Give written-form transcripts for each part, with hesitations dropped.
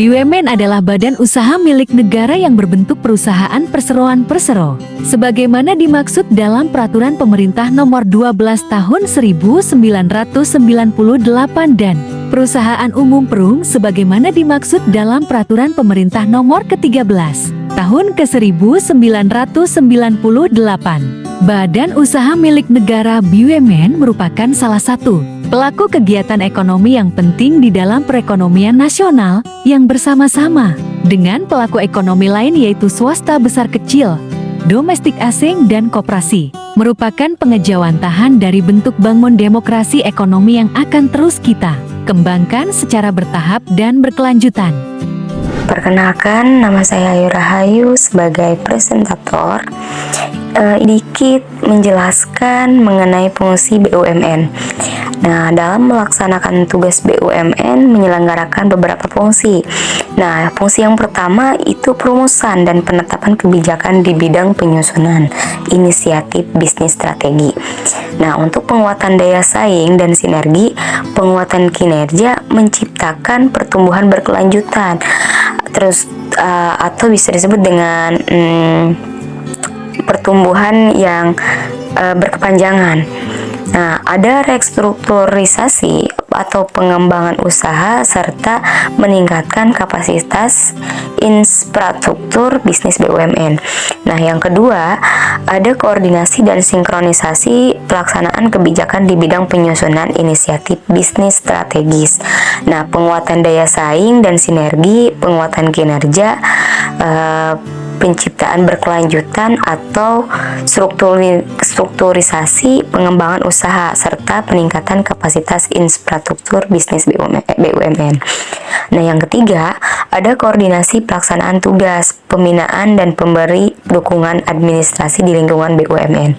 BUMN adalah badan usaha milik negara yang berbentuk perusahaan perseroan persero, sebagaimana dimaksud dalam Peraturan Pemerintah Nomor 12 Tahun 1998 dan Perusahaan Umum Perum sebagaimana dimaksud dalam Peraturan Pemerintah Nomor ke-13 Tahun ke-1998. Badan usaha milik negara BUMN merupakan salah satu pelaku kegiatan ekonomi yang penting di dalam perekonomian nasional yang bersama-sama dengan pelaku ekonomi lain yaitu swasta besar kecil, domestik asing dan koperasi, merupakan pengejawantahan dari bentuk bangun demokrasi ekonomi yang akan terus kita kembangkan secara bertahap dan berkelanjutan. Perkenalkan, nama saya Ayu Rahayu sebagai presentator. Dikit menjelaskan mengenai fungsi BUMN. Nah, dalam melaksanakan tugas BUMN menyelenggarakan beberapa fungsi. Nah, fungsi yang pertama itu perumusan dan penetapan kebijakan di bidang penyusunan inisiatif bisnis strategi. Nah, untuk penguatan daya saing dan sinergi, penguatan kinerja menciptakan pertumbuhan berkelanjutan. Terus atau bisa disebut dengan pertumbuhan yang berkepanjangan. Nah, ada restrukturisasi atau pengembangan usaha serta meningkatkan kapasitas infrastruktur bisnis BUMN. Nah, yang kedua, ada koordinasi dan sinkronisasi pelaksanaan kebijakan di bidang penyusunan inisiatif bisnis strategis. Nah, penguatan daya saing dan sinergi, penguatan kinerja, penciptaan berkelanjutan atau strukturisasi pengembangan usaha serta peningkatan kapasitas infrastruktur bisnis BUMN. Nah, yang ketiga, ada koordinasi pelaksanaan tugas, pembinaan dan pemberi dukungan administrasi di lingkungan BUMN.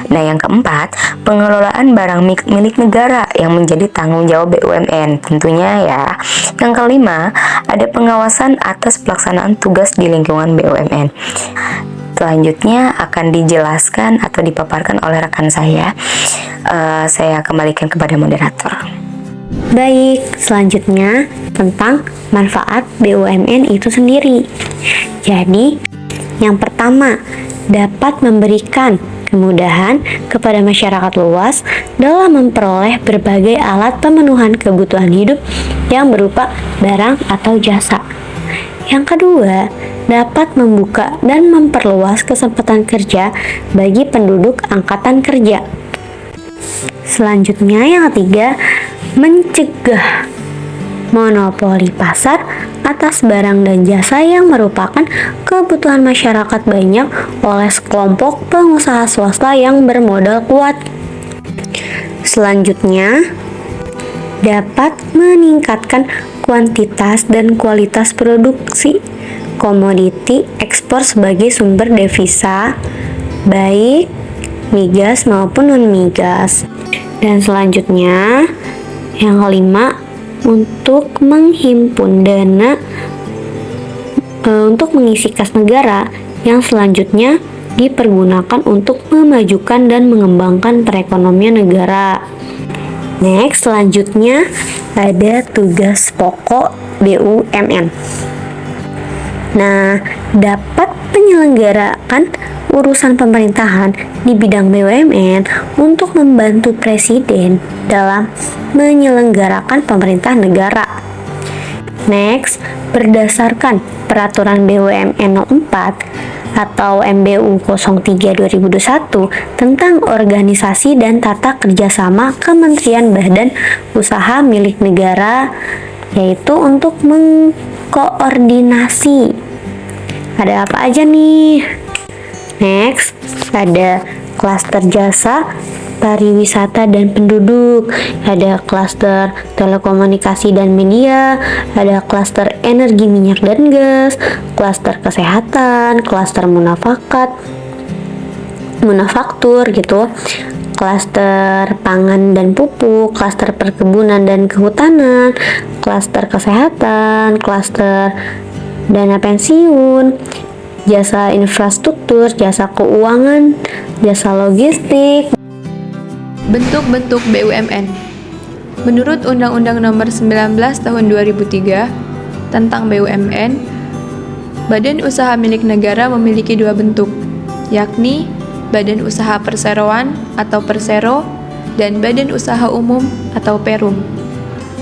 Nah, yang keempat, pengelolaan barang milik negara yang menjadi tanggung jawab BUMN tentunya ya. Yang kelima, ada pengawasan atas pelaksanaan tugas di lingkungan BUMN. Selanjutnya akan dijelaskan atau dipaparkan oleh rekan saya. Saya kembalikan kepada moderator. Baik, selanjutnya tentang manfaat BUMN itu sendiri. Jadi, yang pertama, dapat memberikan kemudahan kepada masyarakat luas dalam memperoleh berbagai alat pemenuhan kebutuhan hidup yang berupa barang atau jasa. Yang kedua, dapat membuka dan memperluas kesempatan kerja bagi penduduk angkatan kerja. Selanjutnya, yang ketiga, mencegah monopoli pasar atas barang dan jasa yang merupakan kebutuhan masyarakat banyak oleh sekelompok pengusaha swasta yang bermodal kuat. Selanjutnya, dapat meningkatkan kuantitas dan kualitas produksi komoditi ekspor sebagai sumber devisa, baik migas maupun non-migas. Dan selanjutnya, yang kelima, untuk menghimpun dana untuk mengisi kas negara yang selanjutnya dipergunakan untuk memajukan dan mengembangkan perekonomian negara. Next, selanjutnya ada tugas pokok BUMN. Nah, dapat menyelenggarakan urusan pemerintahan di bidang BUMN untuk membantu Presiden dalam menyelenggarakan pemerintah negara. Next, berdasarkan Peraturan BUMN No. 4 atau MBU 03/2021 tentang organisasi dan tata kerjasama Kementerian Badan Usaha milik negara, yaitu untuk mengkoordinasi. Ada apa aja nih? Next, ada klaster jasa, pariwisata dan penduduk, ada klaster telekomunikasi dan media, ada klaster energi minyak dan gas, klaster kesehatan, klaster manufaktur gitu, klaster pangan dan pupuk, klaster perkebunan dan kehutanan, klaster kesehatan, klaster dana pensiun, jasa infrastruktur, jasa keuangan, jasa logistik. Bentuk-bentuk BUMN. Menurut Undang-Undang Nomor 19 Tahun 2003, tentang BUMN, badan usaha milik negara memiliki dua bentuk, yakni badan usaha perseroan atau persero dan badan usaha umum atau perum.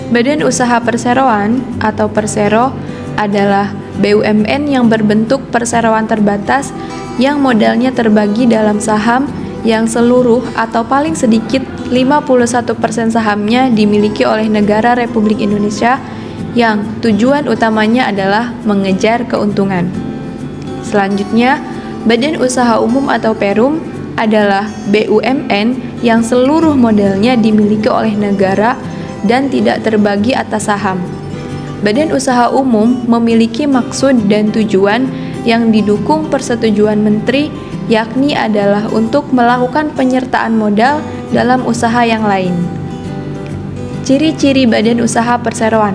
Badan usaha perseroan atau persero adalah BUMN yang berbentuk perseroan terbatas yang modalnya terbagi dalam saham yang seluruh atau paling sedikit 51% sahamnya dimiliki oleh negara Republik Indonesia yang tujuan utamanya adalah mengejar keuntungan. Selanjutnya, badan usaha umum atau perum adalah BUMN yang seluruh modalnya dimiliki oleh negara dan tidak terbagi atas saham. Badan usaha umum memiliki maksud dan tujuan yang didukung persetujuan menteri, yakni adalah untuk melakukan penyertaan modal dalam usaha yang lain. Ciri-ciri badan usaha perseroan.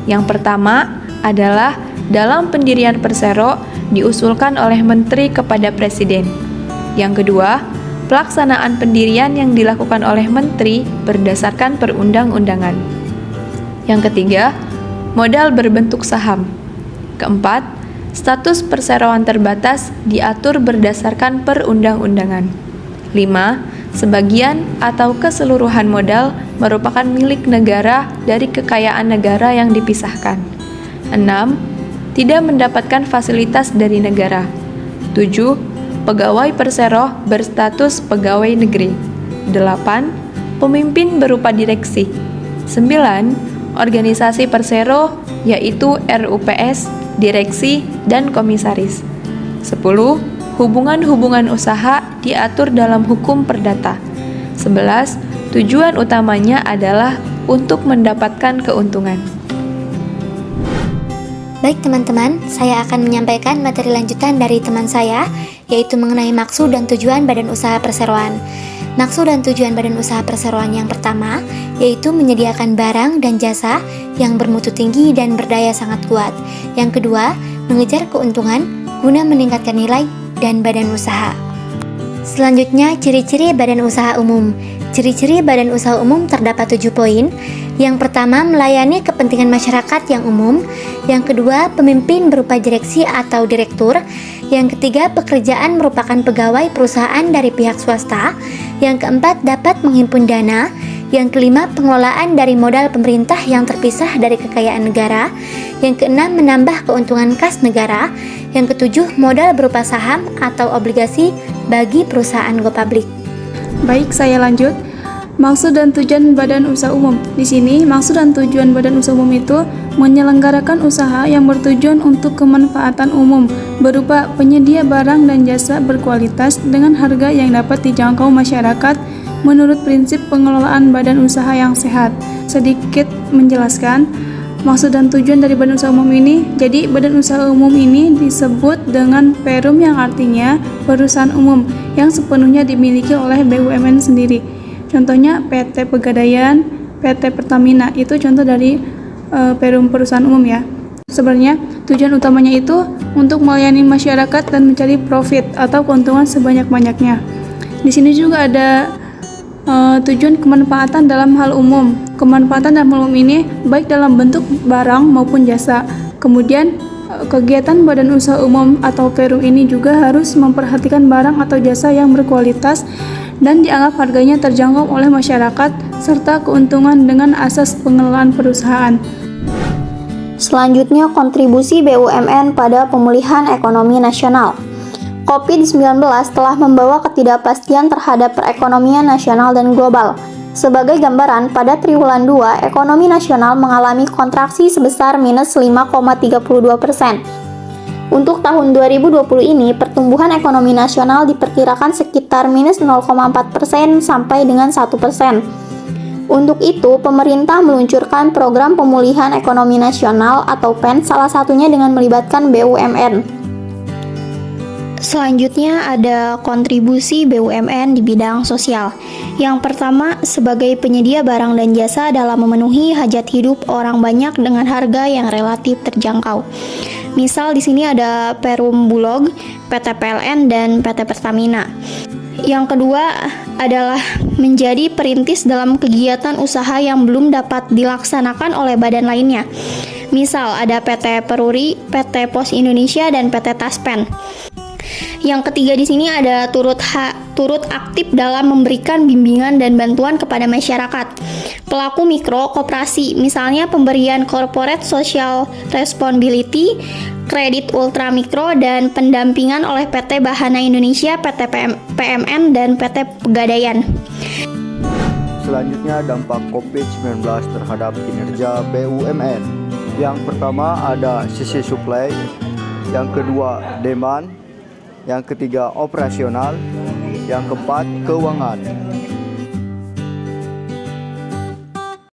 Yang pertama adalah dalam pendirian persero diusulkan oleh menteri kepada presiden. Yang kedua, pelaksanaan pendirian yang dilakukan oleh menteri berdasarkan perundang-undangan. Yang ketiga, modal berbentuk saham. Keempat, status perseroan terbatas diatur berdasarkan perundang-undangan. 5. Sebagian atau keseluruhan modal merupakan milik negara dari kekayaan negara yang dipisahkan. 6. Tidak mendapatkan fasilitas dari negara. 7. Pegawai persero berstatus pegawai negeri. 8. Pemimpin berupa direksi. 9. Organisasi persero yaitu RUPS, direksi, dan komisaris. 10. Hubungan-hubungan usaha diatur dalam hukum perdata. 11. Tujuan utamanya adalah untuk mendapatkan keuntungan. Baik teman-teman, saya akan menyampaikan materi lanjutan dari teman saya, yaitu mengenai maksud dan tujuan badan usaha perseroan. Maksud dan tujuan badan usaha perseroan yang pertama, yaitu menyediakan barang dan jasa yang bermutu tinggi dan berdaya sangat kuat. Yang kedua, mengejar keuntungan guna meningkatkan nilai dan badan usaha. Selanjutnya, ciri-ciri badan usaha umum. Ciri-ciri badan usaha umum terdapat 7 poin. Yang pertama, melayani kepentingan masyarakat yang umum. Yang kedua, pemimpin berupa direksi atau direktur. Yang ketiga, pekerjaan merupakan pegawai perusahaan dari pihak swasta. Yang keempat, dapat menghimpun dana. Yang kelima, pengelolaan dari modal pemerintah yang terpisah dari kekayaan negara. Yang keenam, menambah keuntungan kas negara. Yang ketujuh, modal berupa saham atau obligasi bagi perusahaan go public. Baik, saya lanjut. Maksud dan tujuan badan usaha umum. Di sini, maksud dan tujuan badan usaha umum itu menyelenggarakan usaha yang bertujuan untuk kemanfaatan umum berupa penyedia barang dan jasa berkualitas dengan harga yang dapat dijangkau masyarakat menurut prinsip pengelolaan badan usaha yang sehat. Sedikit menjelaskan maksud dan tujuan dari badan usaha umum ini. Jadi, badan usaha umum ini disebut dengan perum yang artinya perusahaan umum yang sepenuhnya dimiliki oleh BUMN sendiri. Contohnya PT Pegadaian, PT Pertamina, itu contoh dari perum perusahaan umum ya. Sebenarnya tujuan utamanya itu untuk melayani masyarakat dan mencari profit atau keuntungan sebanyak-banyaknya. Di sini juga ada tujuan kemanfaatan dalam hal umum. Kemanfaatan dalam hal umum ini baik dalam bentuk barang maupun jasa. Kemudian kegiatan badan usaha umum atau perum ini juga harus memperhatikan barang atau jasa yang berkualitas dan dianggap harganya terjangkau oleh masyarakat serta keuntungan dengan asas pengelolaan perusahaan. Selanjutnya, kontribusi BUMN pada pemulihan ekonomi nasional. COVID-19 telah membawa ketidakpastian terhadap perekonomian nasional dan global. Sebagai gambaran, pada triwulan 2, ekonomi nasional mengalami kontraksi sebesar minus 5,32%. Untuk tahun 2020 ini, pertumbuhan ekonomi nasional diperkirakan sekitar minus 0,4% sampai dengan 1%. Untuk itu, pemerintah meluncurkan program pemulihan ekonomi nasional atau PEN, salah satunya dengan melibatkan BUMN. Selanjutnya ada kontribusi BUMN di bidang sosial. Yang pertama, sebagai penyedia barang dan jasa dalam memenuhi hajat hidup orang banyak dengan harga yang relatif terjangkau. Misal di sini ada Perum Bulog, PT PLN, dan PT Pertamina. Yang kedua adalah menjadi perintis dalam kegiatan usaha yang belum dapat dilaksanakan oleh badan lainnya. Misal ada PT Peruri, PT Pos Indonesia, dan PT Taspen. Yang ketiga di sini ada turut aktif dalam memberikan bimbingan dan bantuan kepada masyarakat. Pelaku mikro koperasi, misalnya pemberian corporate social responsibility, kredit ultra mikro, dan pendampingan oleh PT Bahana Indonesia, PT PMN, dan PT Pegadaian. Selanjutnya dampak COVID-19 terhadap kinerja BUMN. Yang pertama ada sisi supply, yang kedua demand, yang ketiga operasional, yang keempat keuangan.